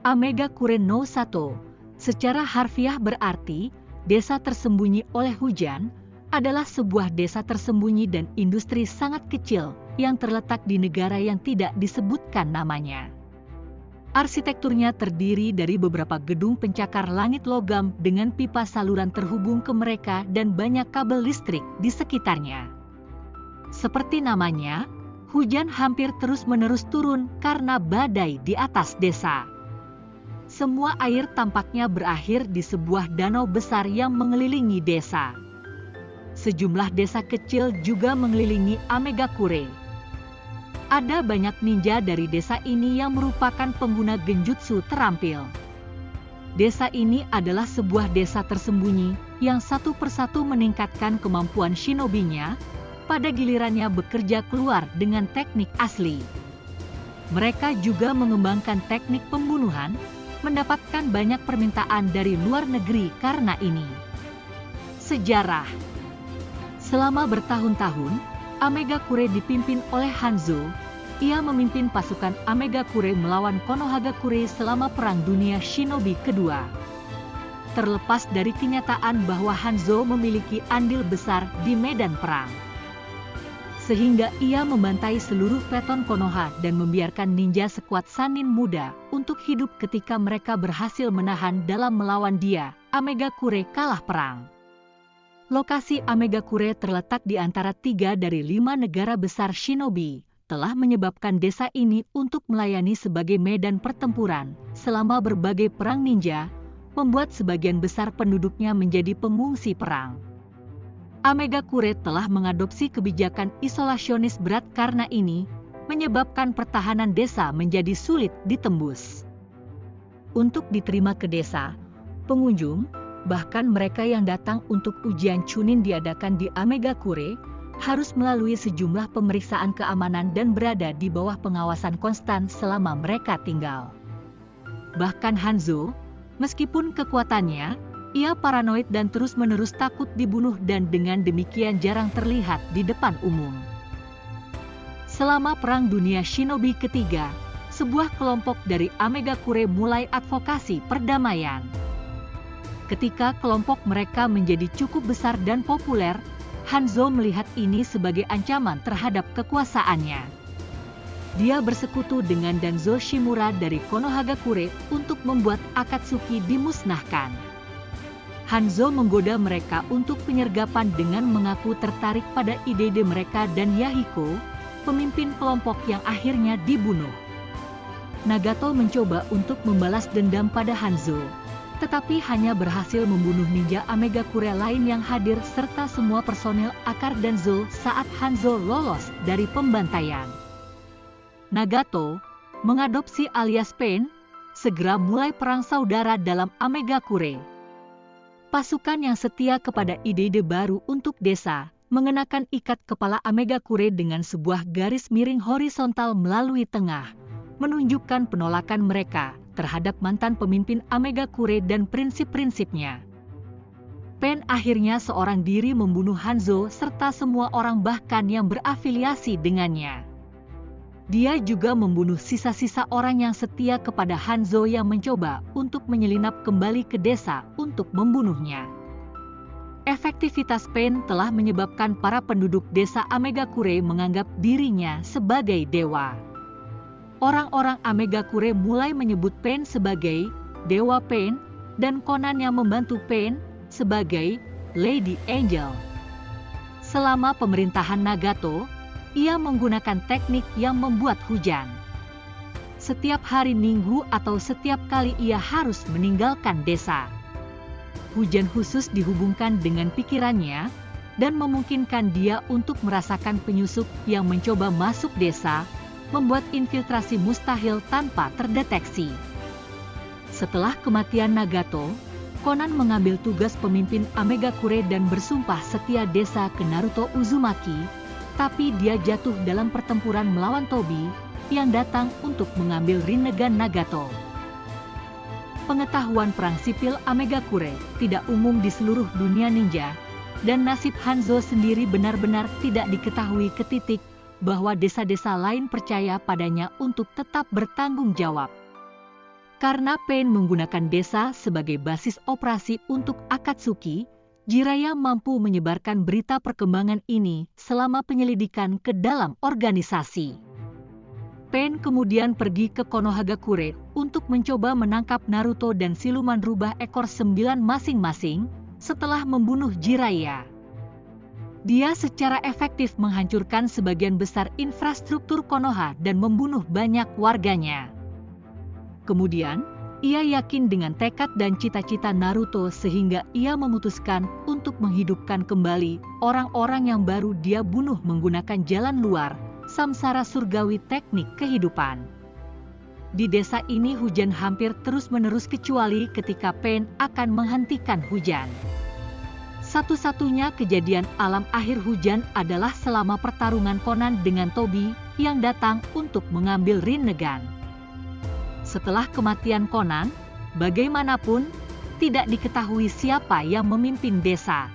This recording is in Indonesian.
Amegakure no Sato, secara harfiah berarti desa tersembunyi oleh hujan, adalah sebuah desa tersembunyi dan industri sangat kecil yang terletak di negara yang tidak disebutkan namanya. Arsitekturnya terdiri dari beberapa gedung pencakar langit logam dengan pipa saluran terhubung ke mereka dan banyak kabel listrik di sekitarnya. Seperti namanya, hujan hampir terus-menerus turun karena badai di atas desa. Semua air tampaknya berakhir di sebuah danau besar yang mengelilingi desa. Sejumlah desa kecil juga mengelilingi Amegakure. Ada banyak ninja dari desa ini yang merupakan pengguna genjutsu terampil. Desa ini adalah sebuah desa tersembunyi yang satu persatu meningkatkan kemampuan shinobinya, pada gilirannya bekerja keluar dengan teknik asli. Mereka juga mengembangkan teknik pembunuhan, mendapatkan banyak permintaan dari luar negeri karena ini. Sejarah. Selama bertahun-tahun, Amegakure dipimpin oleh Hanzo. Ia memimpin pasukan Amegakure melawan Konohagakure selama Perang Dunia Shinobi Kedua. Terlepas dari kenyataan bahwa Hanzo memiliki andil besar di medan perang, sehingga ia membantai seluruh peleton Konoha dan membiarkan ninja sekuat Sannin muda untuk hidup ketika mereka berhasil menahan dalam melawan dia, Amegakure kalah perang. Lokasi Amegakure terletak di antara 3 dari 5 negara besar shinobi, telah menyebabkan desa ini untuk melayani sebagai medan pertempuran selama berbagai perang ninja, membuat sebagian besar penduduknya menjadi pengungsi perang. Amegakure telah mengadopsi kebijakan isolasionis berat karena ini, menyebabkan pertahanan desa menjadi sulit ditembus. Untuk diterima ke desa, pengunjung, bahkan mereka yang datang untuk ujian Chunin diadakan di Amegakure, harus melalui sejumlah pemeriksaan keamanan dan berada di bawah pengawasan konstan selama mereka tinggal. Bahkan Hanzo, meskipun kekuatannya, ia paranoid dan terus-menerus takut dibunuh dan dengan demikian jarang terlihat di depan umum. Selama Perang Dunia Shinobi Ketiga, sebuah kelompok dari Amegakure mulai advokasi perdamaian. Ketika kelompok mereka menjadi cukup besar dan populer, Hanzo melihat ini sebagai ancaman terhadap kekuasaannya. Dia bersekutu dengan Danzo Shimura dari Konohagakure untuk membuat Akatsuki dimusnahkan. Hanzo menggoda mereka untuk penyergapan dengan mengaku tertarik pada ide-ide mereka dan Yahiko, pemimpin kelompok yang akhirnya dibunuh. Nagato mencoba untuk membalas dendam pada Hanzo, tetapi hanya berhasil membunuh ninja Amegakure lain yang hadir serta semua personil Akar Danzo saat Hanzo lolos dari pembantaian. Nagato, mengadopsi alias Pain, segera mulai perang saudara dalam Amegakure. Pasukan yang setia kepada ide-ide baru untuk desa, mengenakan ikat kepala Amegakure dengan sebuah garis miring horizontal melalui tengah, menunjukkan penolakan mereka terhadap mantan pemimpin Amegakure dan prinsip-prinsipnya. Pain akhirnya seorang diri membunuh Hanzo serta semua orang bahkan yang berafiliasi dengannya. Dia juga membunuh sisa-sisa orang yang setia kepada Hanzo yang mencoba untuk menyelinap kembali ke desa untuk membunuhnya. Efektivitas Pain telah menyebabkan para penduduk desa Amegakure menganggap dirinya sebagai dewa. Orang-orang Amegakure mulai menyebut Pain sebagai Dewa Pain dan Conan yang membantu Pain sebagai Lady Angel. Selama pemerintahan Nagato, ia menggunakan teknik yang membuat hujan. Setiap hari Minggu atau setiap kali ia harus meninggalkan desa. Hujan khusus dihubungkan dengan pikirannya dan memungkinkan dia untuk merasakan penyusup yang mencoba masuk desa, membuat infiltrasi mustahil tanpa terdeteksi. Setelah kematian Nagato, Conan mengambil tugas pemimpin Amegakure dan bersumpah setia desa ke Naruto Uzumaki, tapi dia jatuh dalam pertempuran melawan Tobi yang datang untuk mengambil Rinnegan Nagato. Pengetahuan perang sipil Amegakure tidak umum di seluruh dunia ninja, dan nasib Hanzo sendiri benar-benar tidak diketahui ke titik bahwa desa-desa lain percaya padanya untuk tetap bertanggung jawab. Karena Pain menggunakan desa sebagai basis operasi untuk Akatsuki, Jiraiya mampu menyebarkan berita perkembangan ini selama penyelidikan ke dalam organisasi. Pain kemudian pergi ke Konohagakure untuk mencoba menangkap Naruto dan siluman rubah ekor 9 masing-masing setelah membunuh Jiraiya. Dia secara efektif menghancurkan sebagian besar infrastruktur Konoha dan membunuh banyak warganya. Kemudian, ia yakin dengan tekad dan cita-cita Naruto sehingga ia memutuskan untuk menghidupkan kembali orang-orang yang baru dia bunuh menggunakan jalan luar, samsara surgawi teknik kehidupan. Di desa ini hujan hampir terus-menerus kecuali ketika Pain akan menghentikan hujan. Satu-satunya kejadian alam akhir hujan adalah selama pertarungan Conan dengan Tobi yang datang untuk mengambil Rinnegan. Setelah kematian Conan, bagaimanapun tidak diketahui siapa yang memimpin desa.